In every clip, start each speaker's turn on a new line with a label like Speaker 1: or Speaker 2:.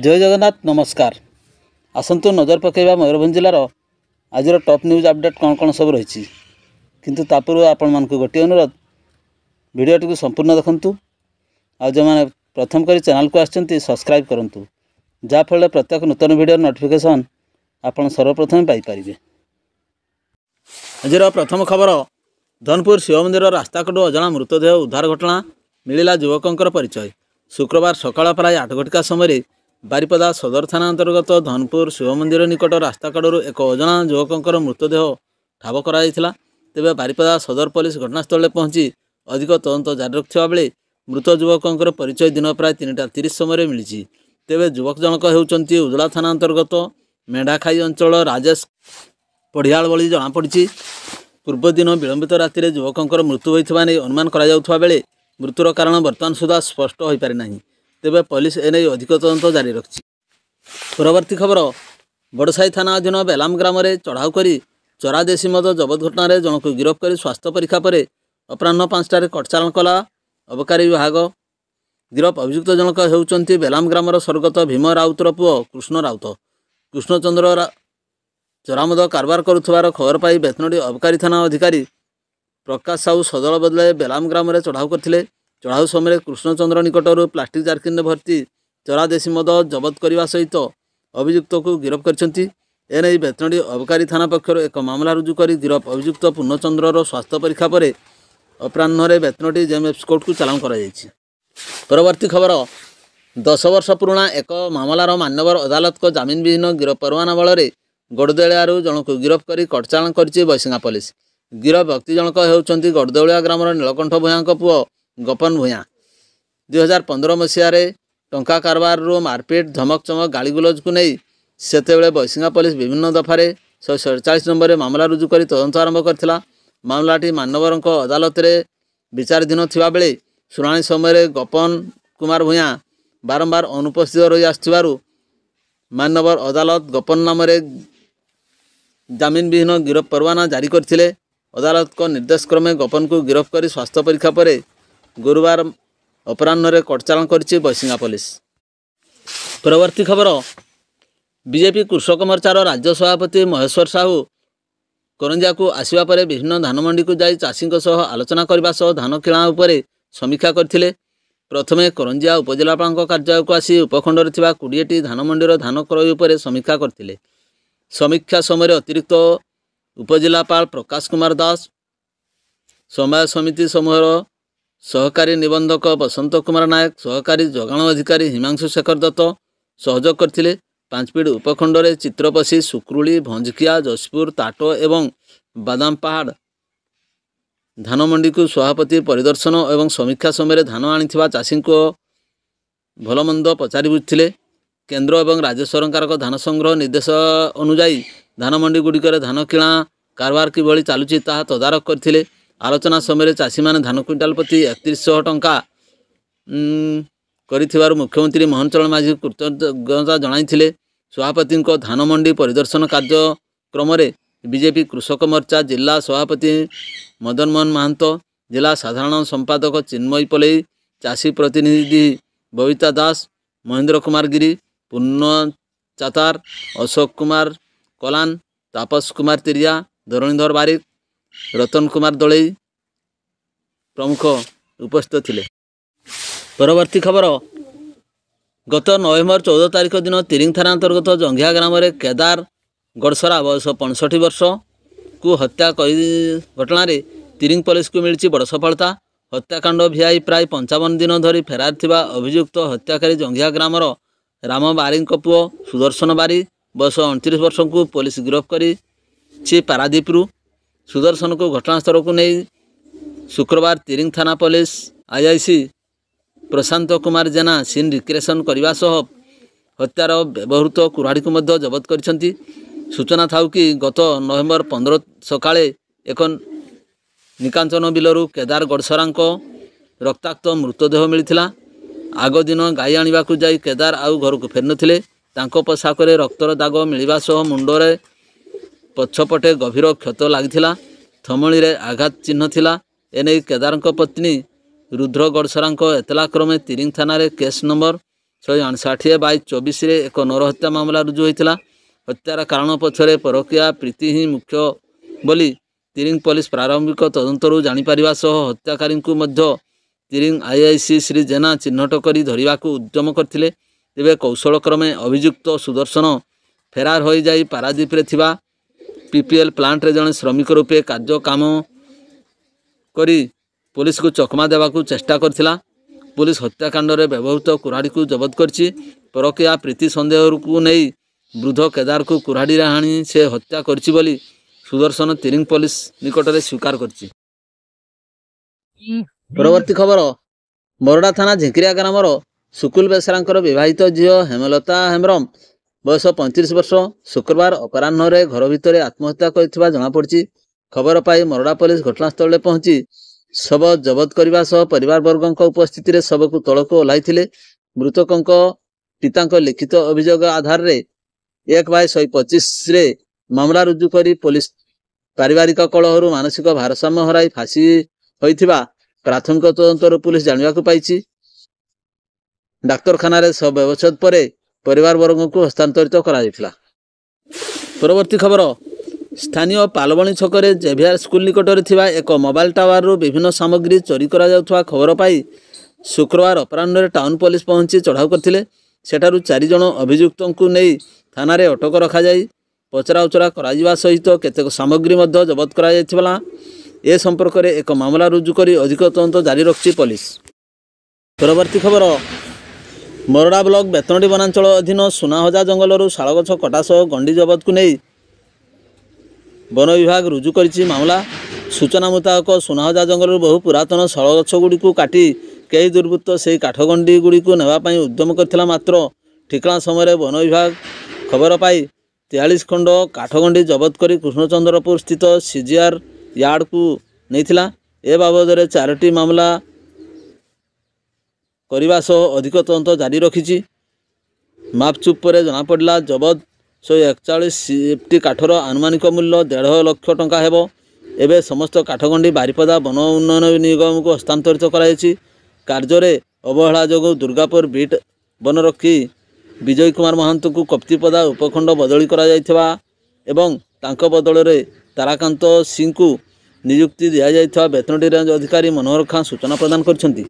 Speaker 1: जय जगन्नाथ नमस्कार। आसतु नजर पकेबा मयूरभंज जिलार आज टॉप न्यूज अपडेट कौन कौन सब रही किंतु तापूर्व आपण मानक गोटे अनुरोध वीडियोटी को संपूर्ण देखंतु आ जो मैंने प्रथम करी चैनल को आछंती सब्सक्राइब करंतु जाफल प्रत्येक नूतन वीडियो नोटिफिकेशन आपण सर्वप्रथम पाई परिबे। आज प्रथम खबर धनपुर शिव मंदिर रास्ताकट अजना मृतदेह उद्धार घटना मिला युवकों परिचय। शुक्रवार सकाळ प्राय 8 घटिका समय बारिपदा सदर थाना अंतर्गत धनपुर शिव मंदिर निकट रास्ताकड़ू एक अजना युवकों मृतदेह ठाब कर तेबे बारिपदा सदर पुलिस घटनास्थल पहुंची अधिक तदंत जारी रखिथिबा बेले मृत युवकों परिचय दिन प्राय 3:30 समय मिली। तेबे युवक जनक हेउचंती उजला थाना अंतर्गत मेढाखाई अंचल राजेश पढ़ियाल बोली जमापड़ी। पूर्व दिन विलंबित राति युवकों मृत्यु होता नहीं अनुमान करा बेले मृत्युर कारण बर्तमान सुधा स्पष्ट हो पारि नहीं। तेबे पुलिस एने अधिक तदंत जारी रखी। परवर्ती खबर बड़साई थाना अधीन बेलाम ग्राम में चढ़ाऊ करी चरा देशी मद जबत घटना जन को गिरफ्त कर स्वास्थ्य परीक्षा पर अपराह्न 5टार कटचालन कला अबकारी विभाग। गिरफ अभियुक्त जनक होउचंती बेलाम ग्रामर स्वर्गत भीम राउतर पुओ कृष्ण राउत। कृष्णचंद्र चरामद कारबार करुथबार खबर पाई बेतनडी अबकारी थाना अधिकारी प्रकाश साहू सदल बदले बेलाम ग्राम में चढ़ाऊ करथिले। चढ़ाऊ समय कृष्णचंद्र निकटर प्लास्टिक जारकिन भर्ती चरा देशी मद जबत करने सहित अभियुक्त को गिरफ्त करछंती। एने बेतनडी अबकारी थाना पक्षर एक मामला रुजु कर गिरफ अभियुक्त पूर्णचंद्र स्वास्थ्य परीक्षा पर अपराह्न बेतनडी जेएमएफसी कोर्ट को चालान कर। परवर्ती खबर 10 वर्ष पुराणा एक मामलार मान्यवर अदालत को जमीन विहीन गिरफ परवाना बल गड़देलियारू जन को गिरफ्त कर कटचालन कर बैसिंगा पुलिस। गिरफ व्यक्ति जनक होउचंती गड़देलिया ग्रामर नीलकंठ भूया पुओ गोपन भूया। 2015 मसीह टंका कारबार मारपीट धमक चमक गाड़ीगुलज को नहीं सेतेबेले बैसिंगा पुलिस विभिन्न दफारे 147 नंबर मामला रुजु कर तदंत आरंभ करथिला। मामलाटी मानवर अदालत में विचाराधीन थिबा बेले शुणाणी समय गोपन कुमार भूया बारंबार अनुपस्थित रही आसुथिबारु मानवर अदालत गोपन नाम जमीन विहीन गिरफ परवाना जारी करथिले। अदालत को निर्देश क्रमे गोपन को गिरफ्त कर स्वास्थ्य परीक्षा पर गुरुवार अपराह्न कटचालन कर बैसिंगा पुलिस। परवर्ती खबर बीजेपी कृषक मोर्चार राज्य सभापति महेश्वर साहू करंजिया को आसवा पर विभिन्न धान मंडी को जाई चाषी आलोचना करने सह धान किणा उपर समीक्षा करथिले। प्रथमे करंजिया उपजिलापाल कार्यालय को आसी उपखंड 20टी धान मंडीर धान क्रय उपर समीक्षा करथिले। समीक्षा समय अतिरिक्त उपजिलापाल प्रकाश कुमार दास समवाय समिति समूहर सहकारी निबंधक बसंत कुमार नायक सहकारी जोगाण अधिकारी हिमांशु शेखर दत्त सहयोग करथिले। पांचपीड़ उपखंड में चित्रपसी सुक्रुली भंजकिया जशपुर ताटो एवं बादाम पहाड़ धान मंडी को सभापति परिदर्शन एवं समीक्षा समय धान आनी चाषी को भलमंद पचारि बुझिथिले। केंद्र एवं राज्य सरकार धान संग्रह निर्देश अनुजाई धान मंडी गुड़िकर धान किणा कारबार किभली चलुची ताहा तदारख करथिले। आलोचना समय चाषी माने धान क्विंटाल प्रति 3100 टंका करिथिबारु मुख्यमंत्री मोहन चरण माझी कृतज्ञता जणाइथिले। सभापति धान मंडी परिदर्शन कार्यक्रम बीजेपी कृषक मोर्चा जिला सभापति मदन मोहन महंत जिला साधारण संपादक चिन्मयी पलई चाषी प्रतिनिधि बबिता दास महेंद्र कुमार गिरी पूर्ण चातार अशोक कुमार कलान तापस कुमार तिरिया धरणीधर बारिक रतन कुमार दलई प्रमुख उपस्थित थिले। परवर्ती खबर गत नवेम्बर 14 तारिख दिन तिरिंग थाना अंतर्गत जंघिया ग्राम में केदार गड़सरा बयस 65 वर्ष को हत्या घटना तिरिंग पुलिस को मिली बड़ सफलता। हत्याकांड भिआई प्राय 55 दिन धरी फेरार थिबा अभियुक्त हत्याकारी जंघिया ग्रामर राम बारी पुओ सुदर्शन बारी बयस 29 वर्ष को पुलिस गिरफ्त कर पारादीपरू। सुदर्शन को घटनास्थल को नहीं शुक्रवार तिरिंग थाना पुलिस आईआईसी प्रशांत कुमार जेना सीन रिक्रिएशन करने सह हत्यार व्यवहृत कुराड़ी को मध्य जबत करिसेंती। सूचना थाउ कि गत नवेम्बर 15 सकाळे एक निकांचन बिलरू केदार गड़सरा रक्ताक्त मृतदेह मिलता। आग दिन गाई आनिबा को जाई केदार आउ घर को फेर नथिले। तांको पोशाकरे रक्तर दाग मिलवा सह मुंडरे पछपटे गभीर क्षत लागिथिला। थमणी रे आघात चिन्ह थिला। एने केदार पत्नी रुद्र गड़सरा एतला क्रमे तिरिंग थाना केस नंबर 159/24 ଏକ ନରହତ୍ୟା ମାମଲା ରୁଜୁ ହୋଇଥିଲା। ହତ୍ୟାର କାରଣ ପଛରେ ପରକୀୟା ପ୍ରୀତି ହିଁ ମୁଖ୍ୟ ବୋଲି ତିରିଙ୍ଗ ପୋଲିସ ପ୍ରାରମ୍ଭିକ ତଦନ୍ତରୁ ଜାଣିପାରିବା ସହ ହତ୍ୟାକାରୀଙ୍କୁ ମଧ୍ୟ ତିରିଙ୍ଗ ଆଇଆଇସି ଶ୍ରୀ ଜେନା ଚିହ୍ନଟ କରି ଧରିବାକୁ ଉଦ୍ୟମ କରିଥିଲେ। ତେବେ କୌଶଳକ୍ରମେ ଅଭିଯୁକ୍ତ ସୁଦର୍ଶନ ଫେରାର ହୋଇଯାଇ ପାରାଦୀପରେ ଥିବା ପିପିଏଲ୍ ପ୍ଲାଣ୍ଟରେ ଜଣେ ଶ୍ରମିକ ରୂପେ କାର୍ଯ୍ୟ କାମ କରି ପୋଲିସକୁ ଚକମା ଦେବାକୁ ଚେଷ୍ଟା କରିଥିଲା। ପୋଲିସ ହତ୍ୟାକାଣ୍ଡରେ ବ୍ୟବହୃତ କୁରାଢ଼ୀକୁ ଜବତ କରିଛି। ପରକୀୟା ପ୍ରୀତି ସନ୍ଦେହକୁ ନେଇ ବୃଦ୍ଧ କେଦାରକୁ କୁରାଢ଼ୀରେ ହାଣି ସେ ହତ୍ୟା କରିଛି ବୋଲି ସୁଦର୍ଶନ ତିରିଙ୍ଗ ପୋଲିସ ନିକଟରେ ସ୍ୱୀକାର କରିଛି। ପରବର୍ତ୍ତୀ ଖବର, ମରଡ଼ା ଥାନା ଝିଙ୍କିରିଆ ଗ୍ରାମର ସୁକୁଲ ବେସରାଙ୍କର ବିବାହିତ ଝିଅ ହେମଲତା ହେମ୍ବ୍ରମ ବୟସ 35 ବର୍ଷ ଶୁକ୍ରବାର ଅପରାହ୍ନରେ ଘର ଭିତରେ ଆତ୍ମହତ୍ୟା କରିଥିବା ଜଣାପଡ଼ିଛି। ଖବର ପାଇ ମରଡ଼ା ପୋଲିସ ଘଟଣାସ୍ଥଳରେ ପହଞ୍ଚି ଶବ ଜବତ କରିବା ସହ ପରିବାରବର୍ଗଙ୍କ ଉପସ୍ଥିତିରେ ଶବକୁ ତଳକୁ ଓହ୍ଲାଇଥିଲେ। ମୃତକଙ୍କ ପିତାଙ୍କ ଲିଖିତ ଅଭିଯୋଗ ଆଧାରରେ 1/125ରେ ମାମଲା ରୁଜୁ କରି ପୋଲିସ ପାରିବାରିକ କଳହରୁ ମାନସିକ ଭାରସାମ୍ୟ ହରାଇ ଫାଶୀ ହୋଇଥିବା ପ୍ରାଥମିକ ତଦନ୍ତରୁ ପୋଲିସ ଜାଣିବାକୁ ପାଇଛି। ଡାକ୍ତରଖାନାରେ ଶବ ବ୍ୟବଚ୍ଛେଦ ପରେ ପରିବାରବର୍ଗଙ୍କୁ ହସ୍ତାନ୍ତରିତ କରାଯାଇଥିଲା। ପରବର୍ତ୍ତୀ ଖବର, ସ୍ଥାନୀୟ ପାଲବଣୀ ଛକରେ ଜେଭିଆର ସ୍କୁଲ ନିକଟରେ ଥିବା ଏକ ମୋବାଇଲ ଟାୱାରରୁ ବିଭିନ୍ନ ସାମଗ୍ରୀ ଚୋରି କରାଯାଉଥିବା ଖବର ପାଇ ଶୁକ୍ରବାର ଅପରାହ୍ନରେ ଟାଉନ ପୋଲିସ ପହଞ୍ଚି ଚଢ଼ାଉ କରିଥିଲେ। ସେଠାରୁ 4 ଜଣ ଅଭିଯୁକ୍ତଙ୍କୁ ନେଇ ଥାନାରେ ଅଟକ ରଖାଯାଇ ପଚରାଉଚରା କରାଯିବା ସହିତ କେତେକ ସାମଗ୍ରୀ ମଧ୍ୟ ଜବତ କରାଯାଇଥିଲା। ଏ ସମ୍ପର୍କରେ ଏକ ମାମଲା ରୁଜୁ କରି ଅଧିକ ତଦନ୍ତ ଜାରି ରଖିଛି ପୋଲିସ। ପରବର୍ତ୍ତୀ ଖବର, ମରଡ଼ା ବ୍ଲକ ବେତନଟି ବନାଞ୍ଚଳ ଅଧୀନ ସୁନାହଜା ଜଙ୍ଗଲରୁ ଶାଳଗଛ କଟା ସହ ଗଣ୍ଡି ଜବତକୁ ନେଇ ବନ ବିଭାଗ ରୁଜୁ କରିଛି ମାମଲା। ସୂଚନା ମୁତାବକ ସୁନାହଜା ଜଙ୍ଗଲରୁ ବହୁ ପୁରାତନ ଶାଳଗଛଗୁଡ଼ିକୁ କାଟି କେହି ଦୁର୍ବୃତ୍ତ ସେହି କାଠଗଣ୍ଡିଗୁଡ଼ିକୁ ନେବା ପାଇଁ ଉଦ୍ୟମ କରିଥିଲା। ମାତ୍ର ଠିକଣା ସମୟରେ ବନ ବିଭାଗ ଖବର ପାଇ 43 ଖଣ୍ଡ କାଠଗଣ୍ଡି ଜବତ କରି କୃଷ୍ଣଚନ୍ଦ୍ରପୁର ସ୍ଥିତ ସିଜିଆର ୟାର୍ଡକୁ ନେଇଥିଲା। ଏ ବାବଦରେ 4ଟି ମାମଲା କରିବା ସହ ଅଧିକ ତଦନ୍ତ ଜାରି ରଖିଛି। ମାପଚୁପ ପରେ ଜଣାପଡ଼ିଲା ଜବତ 141ଟି କାଠର ଆନୁମାନିକ ମୂଲ୍ୟ 1.5 ଲକ୍ଷ ଟଙ୍କା ହେବ। ଏବେ ସମସ୍ତ କାଠଗଣ୍ଡି ବାରିପଦା ବନ ଉନ୍ନୟନ ନିଗମକୁ ହସ୍ତାନ୍ତରିତ କରାଯାଇଛି। କାର୍ଯ୍ୟରେ ଅବହେଳା ଯୋଗୁଁ ଦୁର୍ଗାପୁର ବିଟ୍ ବନରକ୍ଷୀ ବିଜୟ କୁମାର ମହାନ୍ତଙ୍କୁ କପ୍ତିପଦା ଉପଖଣ୍ଡ ବଦଳି କରାଯାଇଥିବା ଏବଂ ତାଙ୍କ ବଦଳରେ ତାରାକାନ୍ତ ସିଂଙ୍କୁ ନିଯୁକ୍ତି ଦିଆଯାଇଥିବା ବେତନଟି ରେଞ୍ଜ ଅଧିକାରୀ ମନୋହର ଖାଁ ସୂଚନା ପ୍ରଦାନ କରିଛନ୍ତି।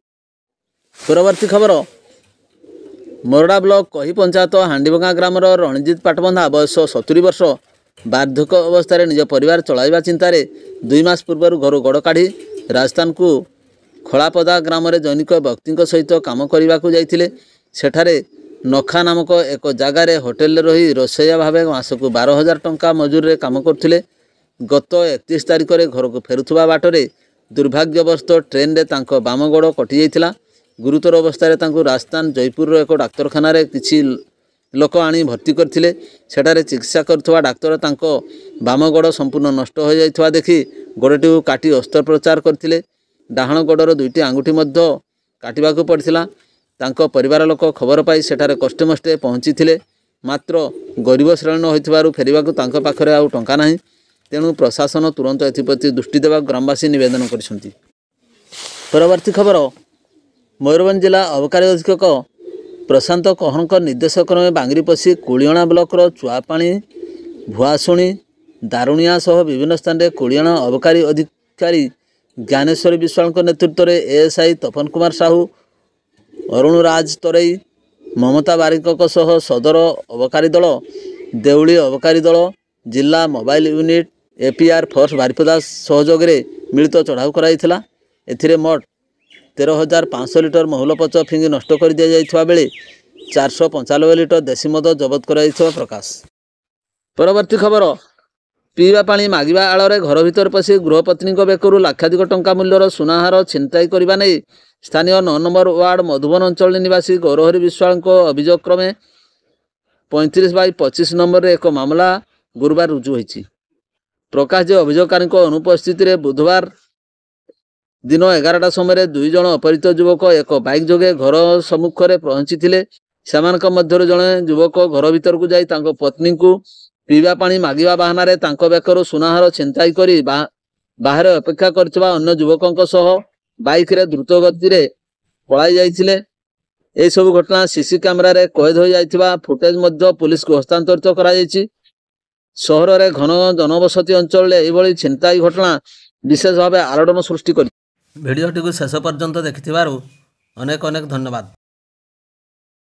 Speaker 1: ପରବର୍ତ୍ତୀ ଖବର, ମରଡ଼ା ବ୍ଲକ କହି ପଞ୍ଚାୟତ ହାଣ୍ଡିଭଙ୍ଗା ଗ୍ରାମର ରଣଜିତ ପାଟବନ୍ଧା ବୟସ 70 ବର୍ଷ ବାର୍ଦ୍ଧକ୍ୟ ଅବସ୍ଥାରେ ନିଜ ପରିବାର ଚଳାଇବା ଚିନ୍ତାରେ 2 ମାସ ପୂର୍ବରୁ ଘରୁ ଗୋଡ଼ କାଢ଼ି ରାଜସ୍ଥାନକୁ ଖଳାପଦା ଗ୍ରାମରେ ଜନୈକ ବ୍ୟକ୍ତିଙ୍କ ସହିତ କାମ କରିବାକୁ ଯାଇଥିଲେ। ସେଠାରେ ନଖା ନାମକ ଏକ ଜାଗାରେ ହୋଟେଲରେ ରହି ରୋଷେଇଆ ଭାବେ ମାସକୁ 12,000 ଟଙ୍କା ମଜୁରୀରେ କାମ କରୁଥିଲେ। ଗତ 31 ତାରିଖରେ ଘରକୁ ଫେରୁଥିବା ବାଟରେ ଦୁର୍ଭାଗ୍ୟବଶତଃ ଟ୍ରେନରେ ତାଙ୍କ ବାମ ଗୋଡ଼ କଟିଯାଇଥିଲା। ଗୁରୁତର ଅବସ୍ଥାରେ ତାଙ୍କୁ ରାଜସ୍ଥାନ ଜୟପୁରର ଏକ ଡାକ୍ତରଖାନାରେ କିଛି ଲୋକ ଆଣି ଭର୍ତ୍ତି କରିଥିଲେ। ସେଠାରେ ଚିକିତ୍ସା କରୁଥିବା ଡାକ୍ତର ତାଙ୍କ ବାମ ଗୋଡ଼ ସମ୍ପୂର୍ଣ୍ଣ ନଷ୍ଟ ହୋଇଯାଇଥିବା ଦେଖି ଗୋଡ଼ଟିକୁ କାଟି ଅସ୍ତ୍ରୋପଚାର କରିଥିଲେ। ଡାହାଣ ଗୋଡ଼ର 2ଟି ଆଙ୍ଗୁଠି ମଧ୍ୟ କାଟିବାକୁ ପଡ଼ିଥିଲା। ତାଙ୍କ ପରିବାର ଲୋକ ଖବର ପାଇ ସେଠାରେ କଷ୍ଟେମଷ୍ଟେ ପହଞ୍ଚିଥିଲେ। ମାତ୍ର ଗରିବ ଶ୍ରେଣୀର ହୋଇଥିବାରୁ ଫେରିବାକୁ ତାଙ୍କ ପାଖରେ ଆଉ ଟଙ୍କା ନାହିଁ। ତେଣୁ ପ୍ରଶାସନ ତୁରନ୍ତ ଏଥିପ୍ରତି ଦୃଷ୍ଟି ଦେବାକୁ ଗ୍ରାମବାସୀ ନିବେଦନ କରିଛନ୍ତି। ପରବର୍ତ୍ତୀ ଖବର, ମୟୂରଭଞ୍ଜ ଜିଲ୍ଲା ଅବକାରୀ ଅଧୀକ୍ଷକ ପ୍ରଶାନ୍ତ କହଁରଙ୍କ ନିର୍ଦ୍ଦେଶ କ୍ରମେ ବାଙ୍ଗିରି ପଶି କୁଳିଅଣା ବ୍ଲକର ଚୁଆପାଣି, ଭୁଆଶୁଣି, ଦାରୁଣିଆ ସହ ବିଭିନ୍ନ ସ୍ଥାନରେ କୁଳିଅଣା ଅବକାରୀ ଅଧିକାରୀ ଜ୍ଞାନେଶ୍ୱରୀ ବିଶ୍ୱାଳଙ୍କ ନେତୃତ୍ୱରେ ଏଏସ୍ଆଇ ତପନ କୁମାର ସାହୁ, ଅରୁଣ ରାଜ ତରେଇ, ମମତା ବାରିକଙ୍କ ସହ ସଦର ଅବକାରୀ ଦଳ, ଦେଉଳି ଅବକାରୀ ଦଳ, ଜିଲ୍ଲା mobile unit, APR force Baripada ସହଯୋଗରେ ମିଳିତ ଚଢ଼ାଉ କରାଯାଇଥିଲା। ଏଥିରେ ମୋଟ 13,500 ଲିଟର ମହୁଲ ପଚ ଫିଙ୍ଗି ନଷ୍ଟ କରି ଦିଆଯାଇଥିବା ବେଳେ 495 ଲିଟର ଦେଶୀ ମଦ ଜବତ କରାଯାଇଥିବା ପ୍ରକାଶ। ପରବର୍ତ୍ତୀ ଖବର, ପିଇବା ପାଣି ମାଗିବା ଆଳରେ ଘର ଭିତରେ ପଶି ଗୃହପତ୍ନୀଙ୍କ ବେକରୁ ଲକ୍ଷାଧିକ ଟଙ୍କା ମୂଲ୍ୟର ସୁନାହାର ଛିନତାଇ କରିବା ନେଇ ସ୍ଥାନୀୟ 9 ନମ୍ବର ୱାର୍ଡ ମଧୁବନ ଅଞ୍ଚଳ ନିବାସୀ ଗୌରହରି ବିଶ୍ୱାଳଙ୍କ ଅଭିଯୋଗ କ୍ରମେ 35/25 ନମ୍ବରରେ ଏକ ମାମଲା ଗୁରୁବାର ରୁଜୁ ହୋଇଛି। ପ୍ରକାଶ ଯେ ଅଭିଯୋଗକାରୀଙ୍କ ଅନୁପସ୍ଥିତିରେ ବୁଧବାର ଦିନ 11ଟା ସମୟରେ 2 ଜଣ ଅପରିଚିତ ଯୁବକ ଏକ ବାଇକ୍ ଯୋଗେ ଘର ସମ୍ମୁଖରେ ପହଞ୍ଚିଥିଲେ। ସେମାନଙ୍କ ମଧ୍ୟରୁ ଜଣେ ଯୁବକ ଘର ଭିତରକୁ ଯାଇ ତାଙ୍କ ପତ୍ନୀଙ୍କୁ ପିଇବା ପାଣି ମାଗିବା ବାହାନାରେ ତାଙ୍କ ବେକରୁ ସୁନାହାର ଛିନତାଇ କରି ବାହାରେ ଅପେକ୍ଷା କରିଥିବା ଅନ୍ୟ ଯୁବକଙ୍କ ସହ ବାଇକ୍ରେ ଦ୍ରୁତ ଗତିରେ ପଳାଇ ଯାଇଥିଲେ। एसबू घटना सीसी कैमेरा कैद हो जाइथिबा फुटेज मध्य पुलिस को हस्तांतरित करा जायछि। सहर में घन जनबसती अंचल एभली छिनताई घटना विशेष भाव आलोड़न सृष्टि कर। भिडियोटी को शेष पर्यंत देखिथिबारु अनेक अनेक धन्यवाद।